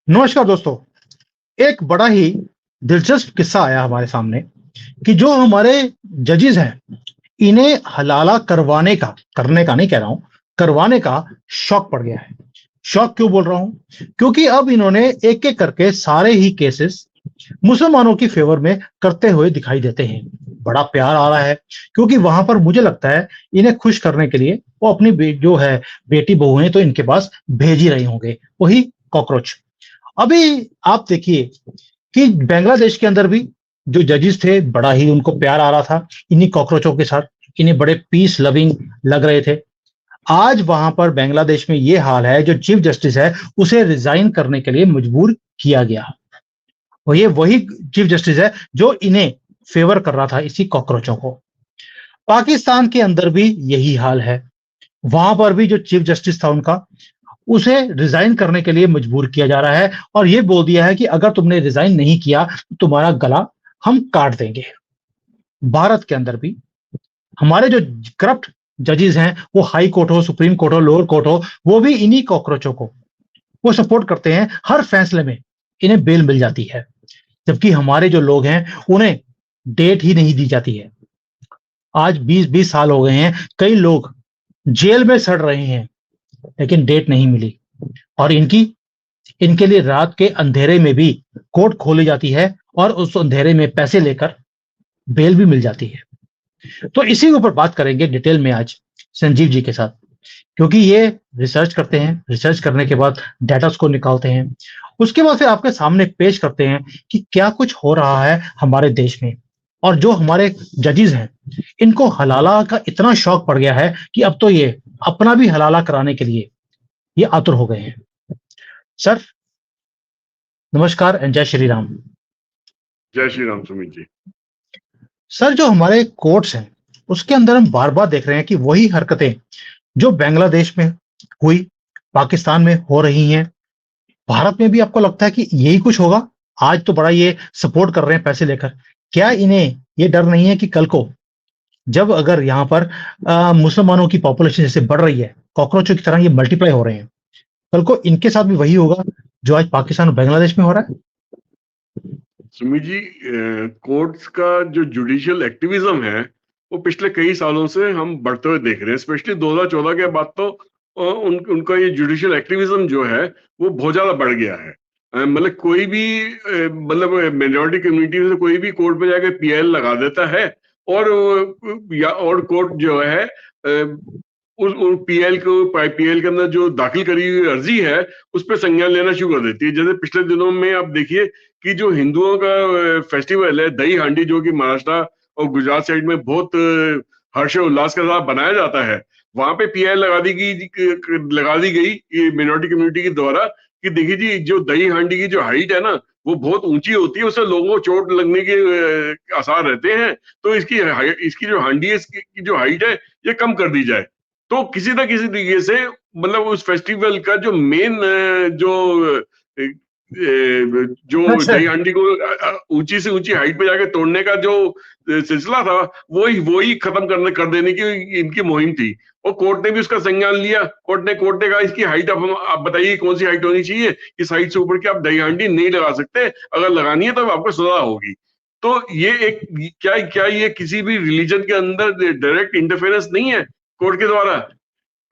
नमस्कार दोस्तों। एक बड़ा ही दिलचस्प किस्सा आया हमारे सामने कि जो हमारे जजेस हैं, इन्हें हलाला करने का नहीं कह रहा हूं, करवाने का शौक पड़ गया है। शौक क्यों बोल रहा हूं? क्योंकि अब इन्होंने एक एक करके सारे ही केसेस मुसलमानों की फेवर में करते हुए दिखाई देते हैं। बड़ा प्यार आ रहा है क्योंकि वहां पर मुझे लगता है इन्हें खुश करने के लिए वो अपनी जो है बेटी बहुएं तो इनके पास भेज ही रहे होंगे, वही कॉकरोच। अभी आप देखिए कि बांग्लादेश के अंदर भी जो जजेस थे, बड़ा ही उनको प्यार आ रहा था इन्हीं कॉकरोचों के साथ। इन्हें बड़े पीस लविंग लग रहे थे। आज वहां पर बांग्लादेश में ये हाल है, जो चीफ जस्टिस है उसे रिजाइन करने के लिए मजबूर किया गया। और ये वही चीफ जस्टिस है जो इन्हें फेवर कर रहा था, इसी कॉकरोचों को। पाकिस्तान के अंदर भी यही हाल है। वहां पर भी जो चीफ जस्टिस था उनका, उसे रिजाइन करने के लिए मजबूर किया जा रहा है और ये बोल दिया है कि अगर तुमने रिजाइन नहीं किया तो तुम्हारा गला हम काट देंगे। भारत के अंदर भी हमारे जो करप्ट जजेस हैं, वो हाई कोर्ट हो, सुप्रीम कोर्ट हो, लोअर कोर्ट हो, वो भी इन्हीं कॉकरोचों को वो सपोर्ट करते हैं। हर फैसले में इन्हें बेल मिल जाती है, जबकि हमारे जो लोग हैं उन्हें डेट ही नहीं दी जाती है। आज 20-20 साल हो गए हैं, कई लोग जेल में सड़ रहे हैं, लेकिन डेट नहीं मिली। और इनके लिए रात के अंधेरे में भी कोर्ट खोली जाती है और उस अंधेरे में पैसे लेकर बेल भी मिल जाती है। तो इसी के ऊपर बात करेंगे डिटेल में आज संजीव जी के साथ, क्योंकि ये रिसर्च करते हैं, रिसर्च करने के बाद डाटा को निकालते हैं, उसके बाद फिर आपके सामने पेश करते हैं कि क्या कुछ हो रहा है हमारे देश में। और जो हमारे जजेस हैं, इनको हलाला का इतना शौक पड़ गया है कि अब तो ये अपना भी हलाला कराने के लिए ये आतुर हो गए हैं। सर नमस्कार एंड जय श्री राम। जय श्री राम सुमित जी। सर, जो हमारे कोर्ट्स हैं उसके अंदर हम बार बार देख रहे हैं कि वही हरकतें जो बांग्लादेश में हुई, पाकिस्तान में हो रही हैं, भारत में भी आपको लगता है कि यही कुछ होगा? आज तो बड़ा ये सपोर्ट कर रहे हैं पैसे लेकर। क्या इन्हें ये डर नहीं है कि कल को जब अगर यहाँ पर मुसलमानों की पॉपुलेशन जैसे बढ़ रही है, कॉकरोचों की तरह ये मल्टीप्लाई हो रहे हैं, कल को इनके साथ भी वही होगा जो आज पाकिस्तान और बांग्लादेश में हो रहा है? सुमित जी, कोर्ट्स का जो जुडिशियल एक्टिविज्म है वो पिछले कई सालों से हम बढ़ते हुए देख रहे हैं। स्पेशली 2014 के बाद तो उनका ये जुडिशियल एक्टिविज्म जो है वो बहुत ज्यादा बढ़ गया है। मतलब कोई भी मतलब मेजॉरिटी कम्युनिटी से कोई भी कोर्ट में जाके पीएल लगा देता है और और कोर्ट जो है उस पीएल के अंदर जो दाखिल करी हुई अर्जी है उस पर संज्ञान लेना शुरू कर देती है। जैसे पिछले दिनों में आप देखिए कि जो हिंदुओं का फेस्टिवल है दही हांडी, जो कि महाराष्ट्र और गुजरात साइड में बहुत हर्षोल्लास के साथ बनाया जाता है, वहां पे पीएल लगा दी गई मिनोरिटी कम्युनिटी के द्वारा कि देखिए जी, जो दही हांडी की जो हाइट है ना वो बहुत ऊंची होती है, उससे लोगों को चोट लगने के आसार रहते हैं। तो इसकी जो हांडी है, इसकी जो हाइट है ये कम कर दी जाए। तो किसी न किसी तरीके से मतलब उस फेस्टिवल का जो मेन जो जो अच्छा। दही हांडी को ऊंची से ऊंची हाइट पे जाके तोड़ने का जो सिलसिला था, वो ही खत्म कर देने की इनकी मुहिम थी। और कोर्ट ने भी उसका संज्ञान लिया। कोर्ट ने कहा इसकी हाइट आप बताइए कौन सी हाइट होनी चाहिए, इस हाइट से ऊपर की आप दही हांडी नहीं लगा सकते, अगर लगानी है तो आपको सजा होगी। तो ये एक क्या क्या ये किसी भी रिलीजन के अंदर डायरेक्ट इंटरफेरेंस नहीं है कोर्ट के द्वारा?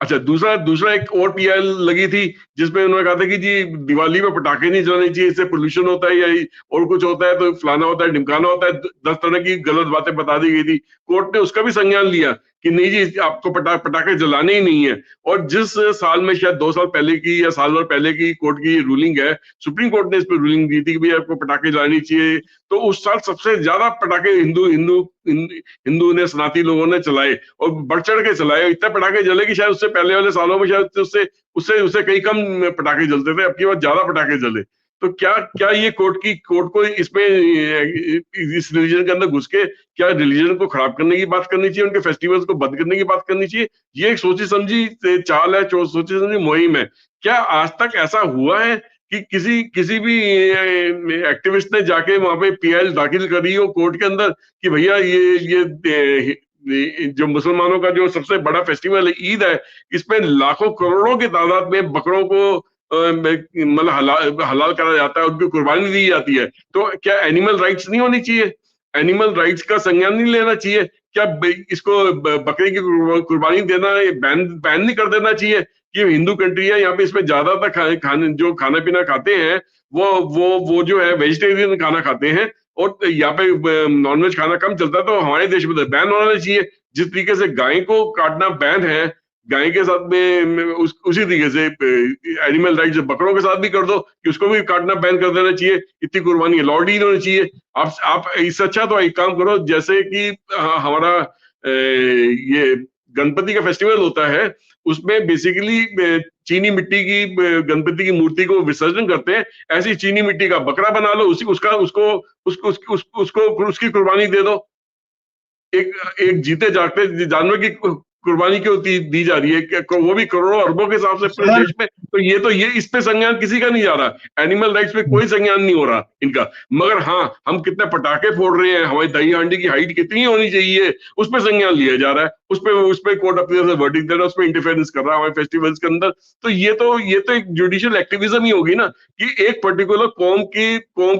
अच्छा, दूसरा दूसरा एक और पीएल लगी थी जिसमें उन्होंने कहा था कि जी दिवाली में पटाखे नहीं जलाने चाहिए, इससे पोल्यूशन होता है या और कुछ होता है, तो फलाना होता है ढिमकाना होता है। 10 तरह की गलत बातें बता दी गई थी। कोर्ट ने उसका भी संज्ञान लिया कि नहीं जी, आपको पटाखे जलाने ही नहीं है। और जिस साल में शायद 2 साल पहले की या साल भर पहले की कोर्ट की रूलिंग है, सुप्रीम कोर्ट ने इस पर रूलिंग दी थी कि भाई आपको पटाखे जलाने चाहिए, तो उस साल सबसे ज्यादा पटाखे हिंदू ने, सनातनी लोगों ने चलाए और बढ़ चढ़ के चलाए। इतने पटाखे जले कि शायद उससे पहले वाले सालों में शायद उससे उससे उससे कई कम पटाखे जलते थे, अब की बार ज्यादा पटाखे जले। तो क्या क्या ये कोर्ट को इसमें इस रिलीजन के अंदर घुस के क्या रिलीजन को खराब करने की बात करनी चाहिए, उनके फेस्टिवल्स को बंद करने की बात करनी चाहिए? ये एक सोची समझी चाल है, सोची समझी मुहिम है। क्या आज तक ऐसा हुआ है कि किसी भी एक्टिविस्ट ने जाके वहां पे पीएल दाखिल करी हो कोर्ट के अंदर कि भैया ये जो मुसलमानों का जो सबसे बड़ा फेस्टिवल है ईद है, इसमें लाखों करोड़ों की तादाद में बकरों को मतलब हलाल करा जाता है, उनकी कुर्बानी दी जाती है, तो क्या एनिमल राइट्स नहीं होनी चाहिए? एनिमल राइट्स का संज्ञान नहीं लेना चाहिए? क्या इसको बकरे की कुर्बानी देना बैन बैन नहीं कर देना चाहिए कि हिंदू कंट्री है, यहाँ पे इसमें ज्यादातर खाने जो खाना पीना खाते हैं वो जो है वेजिटेरियन खाना खाते हैं, और यहाँ पे नॉनवेज खाना कम चलता है, तो हमारे देश में तो बैन होना चाहिए। जिस तरीके से गाय को काटना बैन है, गाय के साथ में उसी तरीके से एनिमल राइट्स बकरों के साथ भी कर दो कि उसको भी काटना बैन कर देना चाहिए। इतनी कुर्बानी लॉर्ड ही होनी चाहिए। आप इससे अच्छा तो एक काम करो, जैसे कि हमारा ये गणपति का फेस्टिवल होता है, उसमें बेसिकली चीनी मिट्टी की गणपति की मूर्ति को विसर्जन करते हैं, ऐसी चीनी मिट्टी का बकरा बना लो, उसी उसका उसको उसको उसको उसको उसकी कुर्बानी दे दो। एक एक जीते जागते जानवर की कुर्बानी क्यों दी जा रही है, वो भी करोड़ों अरबों के हिसाब से पूरे सर देश में? तो ये इस पे संज्ञान किसी का नहीं जा रहा, एनिमल राइट्स पे कोई संज्ञान नहीं हो रहा इनका। मगर हाँ, हम कितने पटाखे फोड़ रहे हैं, हमारी दही हांडी की हाइट कितनी होनी चाहिए, उस पर संज्ञान लिया जा रहा है, उस पे कोर्ट अपनी तरफ से वर्डिक्ट दे रहा है, उस पर इंटरफेरेंस कर रहा है हमारे फेस्टिवल्स के अंदर। तो ये तो एक जुडिशियल एक्टिविज्म ही होगी ना, कि एक पर्टिकुलर कौम के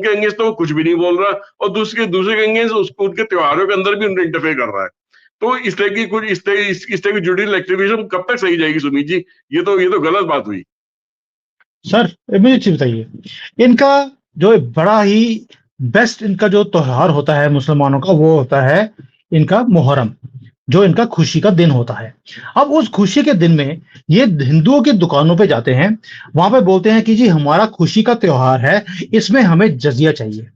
अगेंस्ट तो वो कुछ भी नहीं बोल रहा, और दूसरे के अगेंस्ट उसको उनके त्योहारों के अंदर भी उनको इंटरफेयर कर रहा है। तो इस तरह की कुछ इस तरह की जुडिशियल एक्टिविज्म कब तक सही जाएगी सुमीत जी? ये तो गलत बात हुई। सर मुझे चीज बताइए, इनका जो बड़ा ही बेस्ट इनका जो त्योहार होता है मुसलमानों का, वो होता है इनका मुहर्रम, जो इनका खुशी का दिन होता है। अब उस खुशी के दिन में ये हिंदुओं की दुकानों पे जाते हैं, वहां पे बोलते हैं कि जी हमारा खुशी का त्योहार है, इसमें हमें जजिया चाहिए।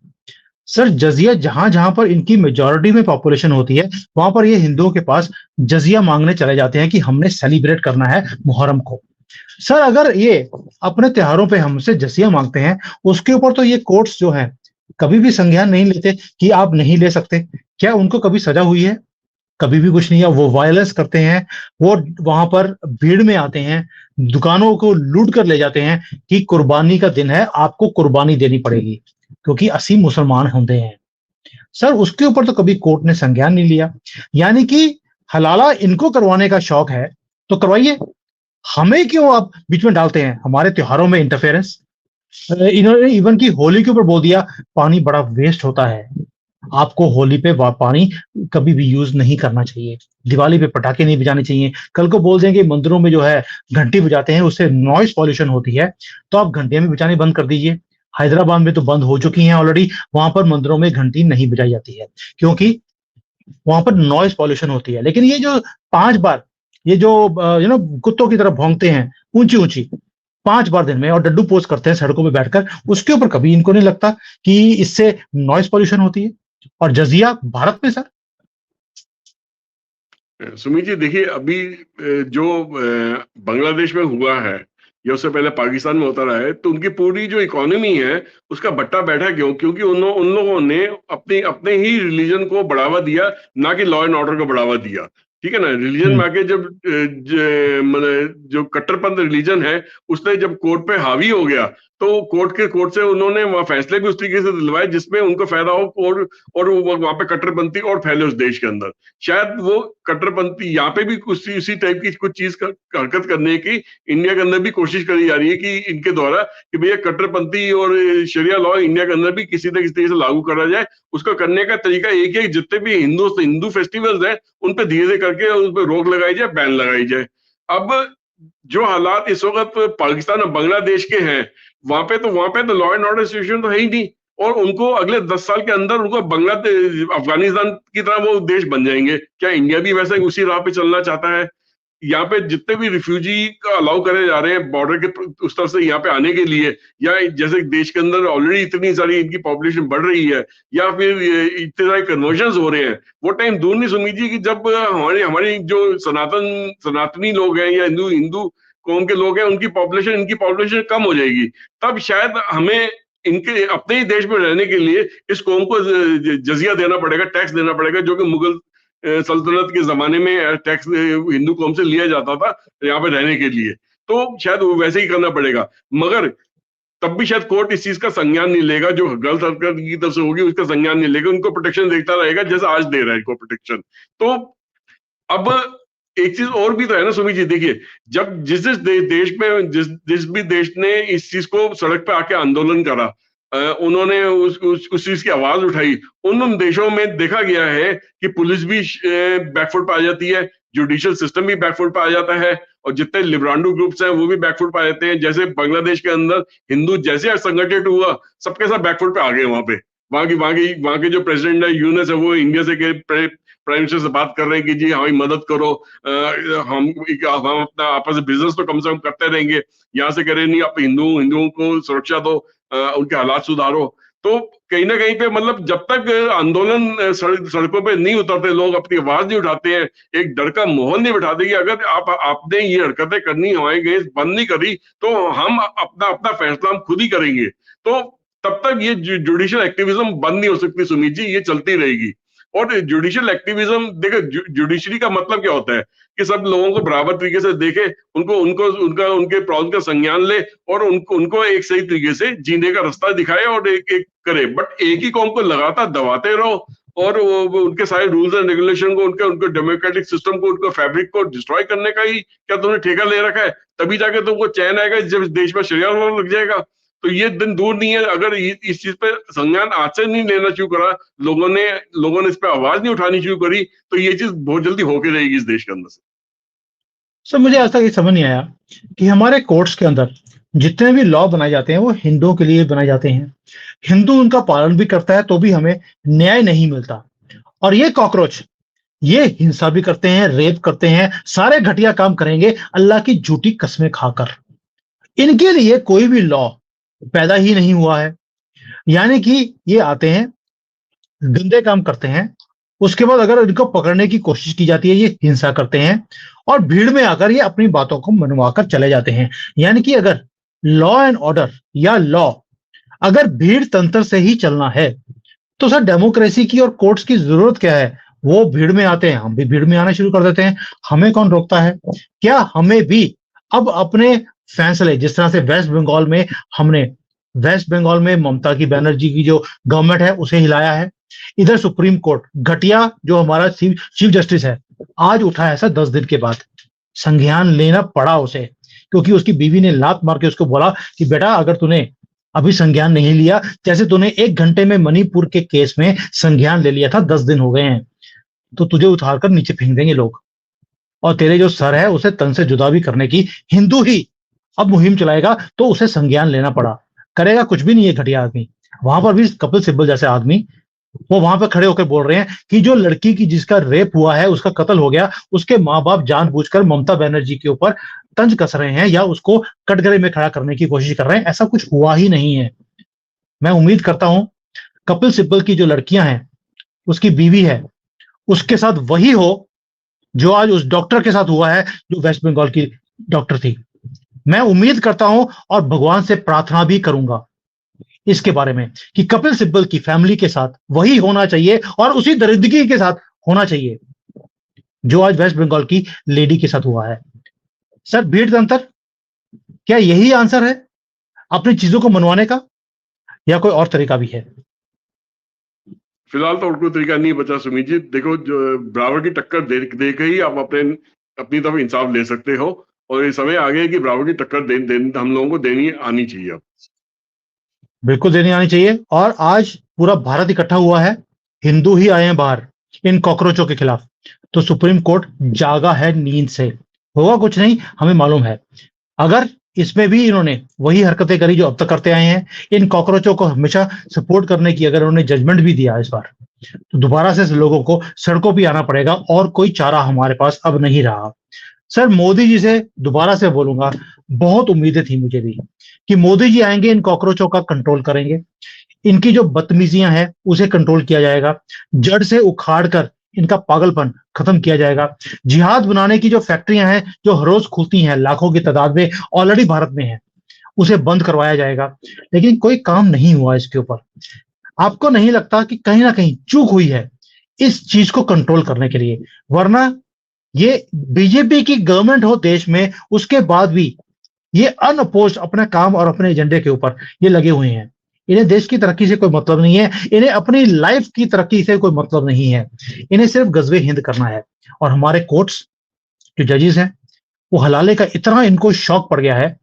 सर जजिया जहां जहां पर इनकी मेजोरिटी में पॉपुलेशन होती है, वहां पर ये हिंदुओं के पास जजिया मांगने चले जाते हैं कि हमने सेलिब्रेट करना है मुहर्रम को। सर अगर ये अपने त्योहारों पे हमसे जजिया मांगते हैं, उसके ऊपर तो ये कोर्ट्स जो हैं कभी भी संज्ञान नहीं लेते कि आप नहीं ले सकते। क्या उनको कभी सजा हुई है? कभी भी कुछ नहीं है। वो वायलेंस करते हैं, वो वहां पर भीड़ में आते हैं, दुकानों को लूट कर ले जाते हैं कि कुर्बानी का दिन है, आपको कुर्बानी देनी पड़ेगी क्योंकि 80 मुसलमान होते हैं। सर उसके ऊपर तो कभी कोर्ट ने संज्ञान नहीं लिया। यानी कि हलाला इनको करवाने का शौक है तो करवाइए, हमें क्यों आप बीच में डालते हैं हमारे त्योहारों में इंटरफेरेंस? इन्होंने इवन की होली के ऊपर बोल दिया पानी बड़ा वेस्ट होता है, आपको होली पे पानी कभी भी यूज नहीं करना चाहिए, दिवाली पे पटाखे नहीं बजाने चाहिए। कल को बोल देंगे मंदिरों में जो है घंटी बजाते हैं उससे नॉइस पॉल्यूशन होती है, तो आप घंटियां भी बजाने बंद कर दीजिए। हैदराबाद में तो बंद हो चुकी हैं ऑलरेडी, वहां पर मंदिरों में घंटी नहीं बजाई जाती है क्योंकि वहां पर नॉइस पॉल्यूशन होती है। लेकिन ये जो 5 बार ये जो कुत्तों की तरह भौंकते हैं ऊंची ऊंची 5 बार दिन में और डड्डू पोज करते हैं सड़कों पे बैठकर, उसके ऊपर कभी इनको नहीं लगता कि इससे नॉइस पॉल्यूशन होती है। और जजिया भारत में सर। सुमित जी देखिए, अभी जो बांग्लादेश में हुआ है या उससे पहले पाकिस्तान में होता रहा है, तो उनकी पूरी जो इकोनॉमी है उसका बट्टा बैठा क्यों? क्योंकि उन लोगों ने अपने ही रिलीजन को बढ़ावा दिया, ना कि लॉ एंड ऑर्डर को बढ़ावा दिया। ठीक है ना? रिलीजन में आके जब मतलब जो कट्टरपंथ रिलीजन है उसने जब कोर्ट पे हावी हो गया, तो कोर्ट से उन्होंने वहां फैसले भी उस तरीके से दिलवाए जिसमें उनको फायदा हो, और वहां पे कट्टरपंथी और फैले उस देश के अंदर। शायद वो कट्टरपंथी यहाँ पे भी कुछ उसी टाइप की कुछ चीज हरकत करने की इंडिया के अंदर भी कोशिश करी जा रही है कि इनके द्वारा कि भैया कट्टरपंथी और शरिया लॉ इंडिया के अंदर भी किसी न किसी तरीके से लागू करा जाए। उसका करने का तरीका एक है, जितने भी हिंदू फेस्टिवल्स हैं उन पे धीरे धीरे करके उन पे रोक लगाई जाए, बैन लगाई जाए। अब जो हालात इस वक्त पाकिस्तान और बांग्लादेश के हैं, वहां पे तो लॉ एंड ऑर्डर सिचुएशन तो है ही नहीं, और उनको अगले 10 साल के अंदर उनको बांग्लादेश अफगानिस्तान की तरह वो देश बन जाएंगे। क्या इंडिया भी वैसे उसी राह पे चलना चाहता है? यहाँ पे जितने भी रिफ्यूजी का अलाउ करे जा रहे हैं बॉर्डर के उस तरफ से यहाँ पे आने के लिए, या जैसे देश के अंदर ऑलरेडी इतनी सारी इनकी पॉपुलेशन बढ़ रही है, या फिर इतने सारे कन्वर्जन हो रहे हैं, वो टाइम दूर नहीं सुमित जी कि जब हमारी जो सनातनी लोग हैं या हिंदू हिंदू कौम के लोग हैं इनकी पॉपुलेशन कम हो जाएगी। तब शायद हमें इनके अपने ही देश में रहने के लिए इस कौम को जजिया देना पड़ेगा, टैक्स देना पड़ेगा, जो कि मुगल सल्तनत के जमाने में टैक्स हिंदू कौम से लिया जाता था यहाँ पे रहने के लिए। तो शायद वो वैसे ही करना पड़ेगा, मगर तब भी शायद कोर्ट इस चीज का संज्ञान नहीं लेगा। जो गलत हरकत की तरफ से होगी उसका संज्ञान नहीं लेगा, उनको प्रोटेक्शन देखता रहेगा जैसे आज दे रहा है इनको प्रोटेक्शन। तो अब एक चीज और भी तो है ना सुमित जी, देखिए, जब देश में जिस भी देश ने इस चीज को सड़क पे आके आंदोलन करा, उन्होंने उस चीज की आवाज उठाई, उन देशों में देखा गया है कि पुलिस भी बैकफुट पे आ जाती है, जुडिशियल सिस्टम भी बैकफुट पे आ जाता है, और जितने लिब्रांडो ग्रुप्स हैं वो भी बैकफुट पे आ जाते हैं। जैसे बांग्लादेश के अंदर हिंदू जैसे संगठित हुआ, सबके सब बैकफुट पे आ गए वहां पे। वहां के जो प्रेसिडेंट है यूनुस है, वो इंडिया से प्राइम मिनिस्टर से बात कर रहे हैं कि जी हमारी मदद करो, हम अपना आपस में बिजनेस तो कम से कम करते रहेंगे। यहाँ से कह रहे नहीं, आप हिंदुओं को सुरक्षा दो, उनके हालात सुधारो। तो कहीं ना कहीं पे मतलब जब तक आंदोलन सड़कों पे नहीं उतरते, लोग अपनी आवाज नहीं उठाते हैं, एक डर का माहौल नहीं बिठाते कि अगर आपने ये हरकतें करनी हमारे अगेंस्ट बंद नहीं करी तो हम अपना अपना फैसला हम खुद ही करेंगे, तो तब तक ये जुडिशियल एक्टिविज्म बंद नहीं हो सकती सुमित जी, ये चलती रहेगी। और जुडिशियल एक्टिविज्म, देखो जुडिशरी का मतलब क्या होता है कि सब लोगों को बराबर तरीके से देखे, उनको उनको उनका उनके प्रॉब्लम का संज्ञान ले, और उनको एक सही तरीके से जीने का रास्ता दिखाए और एक एक करे। बट एक ही कौम को लगातार दबाते रहो और वो उनके सारे रूल्स एंड रेगुलेशन को, उनके डेमोक्रेटिक सिस्टम को, उनके फैब्रिक को डिस्ट्रॉय करने का ही क्या तुमने ठेका ले रखा है? तभी जाके तुमको चैन आएगा जब देश में शरिया लग जाएगा। तो ये दिन दूर नहीं है, अगर इस चीज पे संज्ञान आज से नहीं लेना शुरू करा, लोगों ने इस पे आवाज नहीं उठानी शुरू करी, तो ये चीज बहुत जल्दी होके रहेगी इस देश के अंदर से। सर मुझे आज तक ये समझ नहीं आया कि हमारे कोर्ट्स के अंदर जितने भी लॉ बनाए जाते हैं वो हिंदुओं के लिए बनाए जाते हैं, हिंदू उनका पालन भी करता है तो भी हमें न्याय नहीं मिलता। और ये कॉकरोच ये हिंसा भी करते हैं, रेप करते हैं, सारे घटिया काम करेंगे अल्लाह की झूठी कस्में खाकर। इनके लिए कोई भी लॉ पैदा ही नहीं हुआ है। यानी कि ये आते हैं, गंदे काम करते हैं, उसके बाद अगर इनको पकड़ने की कोशिश की जाती है ये हिंसा करते हैं, और भीड़ में आकर ये अपनी बातों को मनवाकर चले जाते हैं। यानी कि अगर लॉ एंड ऑर्डर या लॉ अगर भीड़ तंत्र से ही चलना है तो सर डेमोक्रेसी की और कोर्ट्स की जरूरत क्या है? वो भीड़ में आते हैं, हम भी भीड़ में आना शुरू कर देते हैं, हमें कौन रोकता है? क्या हमें भी अब अपने फैसले, जिस तरह से वेस्ट बंगाल में ममता की बनर्जी की जो गवर्नमेंट है उसे हिलाया है, इधर सुप्रीम कोर्ट घटिया जो हमारा चीफ जस्टिस है आज उठा है सर 10 दिन के बाद, संज्ञान लेना पड़ा उसे, क्योंकि उसकी बीवी ने लात मार के उसको बोला कि बेटा अगर तूने अभी संज्ञान नहीं लिया, जैसे तूने 1 घंटे में मणिपुर के केस में संज्ञान ले लिया था, 10 दिन हो गए हैं, तो तुझे उतारकर नीचे फेंक देंगे लोग, और तेरे जो सर है उसे तन से जुदा भी करने की हिंदू ही अब मुहिम चलाएगा, तो उसे संज्ञान लेना पड़ा। करेगा कुछ भी नहीं है घटिया आदमी। वहां पर भी कपिल सिब्बल जैसे आदमी वो वहां पर खड़े होकर बोल रहे हैं कि जो लड़की की जिसका रेप हुआ है, उसका कत्ल हो गया, उसके माँ बाप जानबूझकर ममता बनर्जी के ऊपर तंज कस रहे हैं या उसको कटघरे में खड़ा करने की कोशिश कर रहे हैं। ऐसा कुछ हुआ ही नहीं है। मैं उम्मीद करता हूं कपिल सिब्बल की जो लड़कियां हैं, उसकी बीवी है, उसके साथ वही हो जो आज उस डॉक्टर के साथ हुआ है जो वेस्ट बंगाल की डॉक्टर थी। मैं उम्मीद करता हूं और भगवान से प्रार्थना भी करूंगा इसके बारे में कि कपिल सिब्बल की फैमिली के साथ वही होना चाहिए और उसी दरिद्रगी के साथ होना चाहिए जो आज वेस्ट बंगाल की लेडी के साथ हुआ है। सर भीड़ तंत्र, क्या यही आंसर है अपनी चीजों को मनवाने का, या कोई और तरीका भी है? फिलहाल तो और कोई तरीका नहीं बचा सुमित जी। देखो, जो बराबर की टक्कर दे के ही आप अपनी तरफ इंसाफ ले सकते हो, और ये समय आ गया है कि बराबर की टक्कर हम लोगों को देनी आनी चाहिए। अब बिल्कुल देनी आनी चाहिए। और आज पूरा भारत इकट्ठा हुआ है, हिंदू ही आए हैं बाहर इन कॉकरोचों के खिलाफ, तो सुप्रीम कोर्ट जागा है नींद से। होगा कुछ नहीं, हमें मालूम है। अगर इसमें भी इन्होंने वही हरकतें करी जो अब तक करते आए हैं, इन कॉकरोचों को हमेशा सपोर्ट करने की अगर उन्होंने जजमेंट भी दिया इस बार, तो दोबारा से लोगों को सड़कों पर आना पड़ेगा और कोई चारा हमारे पास अब नहीं रहा। सर मोदी जी से दोबारा से बोलूंगा, बहुत उम्मीदें थी मुझे भी कि मोदी जी आएंगे, इन कॉकरोचों का कंट्रोल करेंगे, इनकी जो बदतमीजियां हैं उसे कंट्रोल किया जाएगा, जड़ से उखाड़ कर इनका पागलपन खत्म किया जाएगा। जिहाद बनाने की जो फैक्ट्रियां हैं जो हर रोज खुलती हैं लाखों की तादाद में, ऑलरेडी भारत में है, उसे बंद करवाया जाएगा। लेकिन कोई काम नहीं हुआ इसके ऊपर। आपको नहीं लगता कि कहीं ना कहीं चूक हुई है इस चीज को कंट्रोल करने के लिए? वरना ये बीजेपी की गवर्नमेंट हो देश में, उसके बाद भी ये अनअपोज्ड अपने काम और अपने एजेंडे के ऊपर ये लगे हुए हैं। इन्हें देश की तरक्की से कोई मतलब नहीं है, इन्हें अपनी लाइफ की तरक्की से कोई मतलब नहीं है, इन्हें सिर्फ गजबे हिंद करना है। और हमारे कोर्ट्स जो जजेस हैं वो हलाले का इतना इनको शौक पड़ गया है,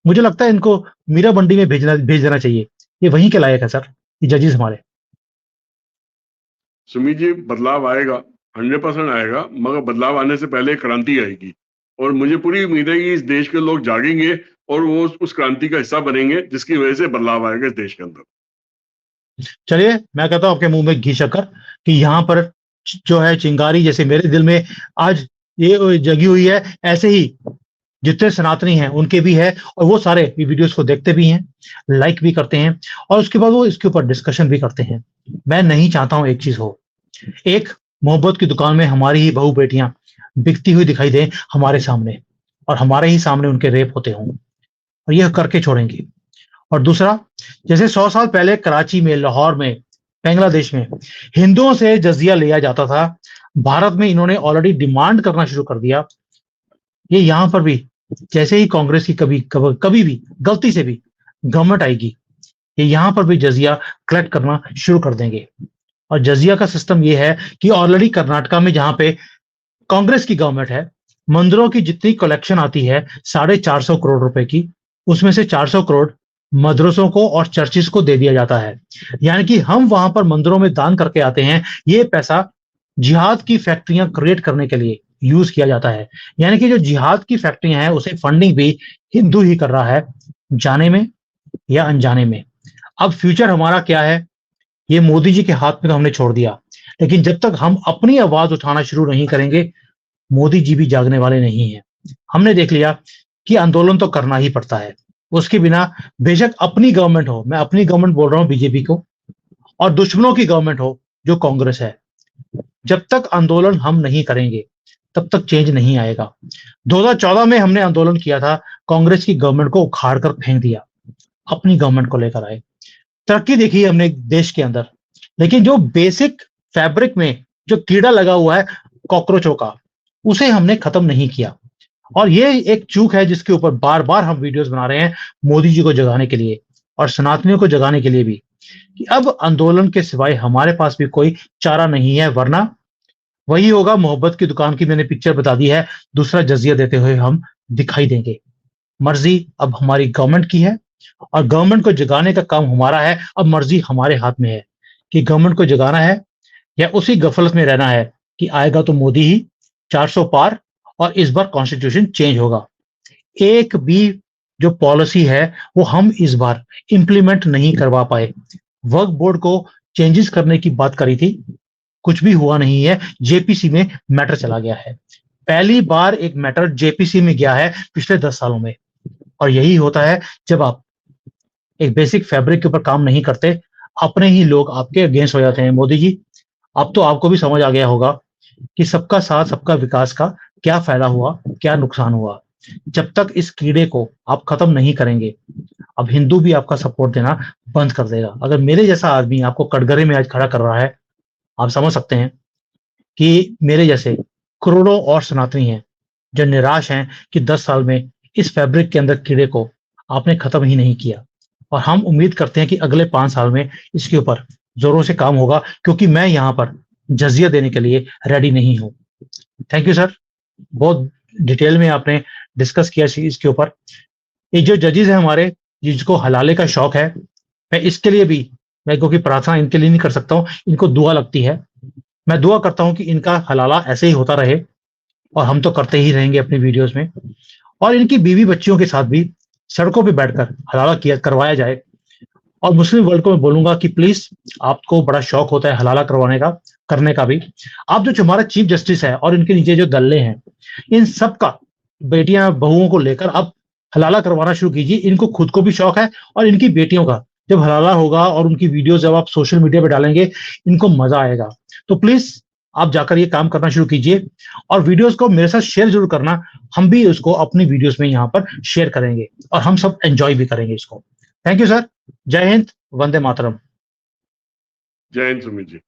मुझे लगता है इनको मीरा मंडी में भेज देना चाहिए। ये वहीं के लायक है सर, ये जजेस हमारे। सुमित जी, बदलाव आएगा, 100% आएगा, मगर बदलाव आने से पहले क्रांति आएगी। और मुझे पूरी उम्मीद है कि इस देश के लोग जागेंगे और वो उस क्रांति का हिस्सा बनेंगे, जिसकी वजह से बदलाव आएगा इस देश के अंदर। चलिए, मैं कहता हूं आपके मुंह में घी शक्कर कि यहाँ पर जो है चिंगारी जैसे मेरे दिल में आज ये जगी हुई है, ऐसे ही जितने सनातनी हैं उनके भी है, और वो सारे वीडियोस को देखते भी हैं, लाइक भी करते हैं, और उसके बाद वो इसके ऊपर डिस्कशन भी करते हैं। मैं नहीं चाहता हूं एक चीज हो, एक मोहब्बत की दुकान में हमारी ही बहू बेटियां बिकती हुई दिखाई दें हमारे सामने, और हमारे ही सामने उनके रेप होते हों, और यह करके छोड़ेंगे। और दूसरा, जैसे 100 साल पहले कराची में, लाहौर में, बांग्लादेश में हिंदुओं से जजिया लिया जाता था, भारत में इन्होंने ऑलरेडी डिमांड करना शुरू कर दिया। ये यहां पर भी जैसे ही कांग्रेस की कभी भी गलती से भी गवर्नमेंट आएगी, ये यहां पर भी जजिया कलेक्ट करना शुरू कर देंगे। और जजिया का सिस्टम ये है कि ऑलरेडी कर्नाटका में जहां पे कांग्रेस की गवर्नमेंट है, मंदिरों की जितनी कलेक्शन आती है 450 करोड़ रुपए की, उसमें से 400 करोड़ मदरसों को और चर्चिस को दे दिया जाता है। यानी कि हम वहां पर मंदिरों में दान करके आते हैं, ये पैसा जिहाद की फैक्ट्रियां क्रिएट करने के लिए यूज किया जाता है। यानी कि जो जिहाद की फैक्ट्रियां हैं उसे फंडिंग भी हिंदू ही कर रहा है, जाने में या अनजाने में। अब फ्यूचर हमारा क्या है, ये मोदी जी के हाथ में तो हमने छोड़ दिया, लेकिन जब तक हम अपनी आवाज उठाना शुरू नहीं करेंगे, मोदी जी भी जागने वाले नहीं है। हमने देख लिया कि आंदोलन तो करना ही पड़ता है, उसके बिना बेशक अपनी गवर्नमेंट हो, मैं अपनी गवर्नमेंट बोल रहा हूं बीजेपी को, और दुश्मनों की गवर्नमेंट हो जो कांग्रेस है, जब तक आंदोलन हम नहीं करेंगे तब तक चेंज नहीं आएगा। 2014 में हमने आंदोलन किया था, कांग्रेस की गवर्नमेंट को उखाड़ कर फेंक दिया, अपनी गवर्नमेंट को लेकर आए, तरक्की देखी हमने देश के अंदर, लेकिन जो बेसिक फैब्रिक में जो कीड़ा लगा हुआ है कॉकरोचों का, उसे हमने खत्म नहीं किया। और ये एक चूक है जिसके ऊपर बार बार हम वीडियोस बना रहे हैं, मोदी जी को जगाने के लिए और सनातनियों को जगाने के लिए भी, कि अब आंदोलन के सिवाय हमारे पास भी कोई चारा नहीं है, वरना वही होगा मोहब्बत की दुकान की मैंने पिक्चर बता दी है, दूसरा जजिया देते हुए हम दिखाई देंगे। मर्जी अब हमारी गवर्नमेंट की है, और गवर्नमेंट को जगाने का काम हमारा है। अब मर्जी हमारे हाथ में है कि गवर्नमेंट को जगाना है या उसी गफलत में रहना है कि आएगा तो मोदी ही, 400 पार, और इस बार कॉन्स्टिट्यूशन चेंज होगा। एक भी जो पॉलिसी है वो हम इस बार इंप्लीमेंट नहीं करवा पाए। वक्फ बोर्ड को चेंजेस करने की बात करी थी, कुछ भी हुआ नहीं है, जेपीसी में मैटर चला गया है। पहली बार एक मैटर जेपीसी में गया है पिछले 10 सालों में। और यही होता है जब आप एक बेसिक फैब्रिक के ऊपर काम नहीं करते, अपने ही लोग आपके अगेंस्ट हो जाते हैं। मोदी जी, अब तो आपको भी समझ आ गया होगा कि सबका साथ सबका विकास का क्या फायदा हुआ, क्या नुकसान हुआ। जब तक इस कीड़े को आप खत्म नहीं करेंगे, अब हिंदू भी आपका सपोर्ट देना बंद कर देगा। अगर मेरे जैसा आदमी आपको कटघरे में आज खड़ा कर रहा है, आप समझ सकते हैं कि मेरे जैसे करोड़ों और सनातनी हैं जो निराश हैं कि 10 साल में इस फैब्रिक के अंदर कीड़े को आपने खत्म ही नहीं किया। और हम उम्मीद करते हैं कि अगले 5 साल में इसके ऊपर जोरों से काम होगा, क्योंकि मैं यहाँ पर जजिया देने के लिए रेडी नहीं हूँ। थैंक यू सर, बहुत डिटेल में आपने डिस्कस किया इसके ऊपर। ये जो जजेस हैं हमारे, जिसको हलाले का शौक है, मैं इसके लिए भी, मैं क्योंकि प्रार्थना इनके लिए नहीं कर सकता हूँ, इनको दुआ लगती है। मैं दुआ करता हूं कि इनका हलाला ऐसे ही होता रहे, और हम तो करते ही रहेंगे अपनी वीडियोस में। और इनकी बीवी बच्चियों के साथ भी सड़कों पे बैठकर हलाला किया करवाया जाए। और मुस्लिम वर्ल्ड को मैं बोलूंगा कि प्लीज, आपको बड़ा शौक होता है हलाला करवाने का, करने का भी, आप जो हमारा चीफ जस्टिस है और इनके नीचे जो दल्ले हैं, इन सबका बेटियां बहुओं को लेकर आप हलाला करवाना शुरू कीजिए। इनको खुद को भी शौक है, और इनकी बेटियों का जब हलाला होगा और उनकी वीडियो जब आप सोशल मीडिया पे डालेंगे, इनको मजा आएगा। तो प्लीज आप जाकर ये काम करना शुरू कीजिए, और वीडियोस को मेरे साथ शेयर जरूर करना। हम भी इसको अपनी वीडियोस में यहाँ पर शेयर करेंगे, और हम सब एंजॉय भी करेंगे इसको। थैंक यू सर, जय हिंद, वंदे मातरम। जय हिंद सुमित जी।